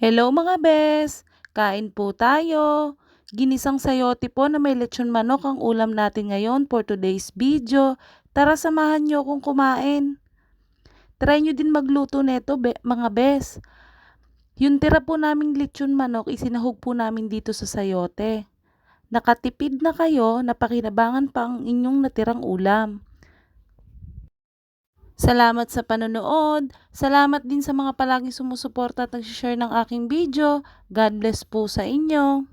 Hello mga bes! Kain po tayo. Ginisang sayote po na may lechon manok ang ulam natin ngayon for today's video. Tara samahan niyo akong kumain. Try niyo din magluto neto mga bes. Yung tira po naming lechon manok isinahog po namin dito sa sayote. Nakatipid na kayo, napakinabangan pa ang inyong natirang ulam. Salamat sa panonood. Salamat din sa mga palaging sumusuporta at nag-share ng aking video. God bless po sa inyo.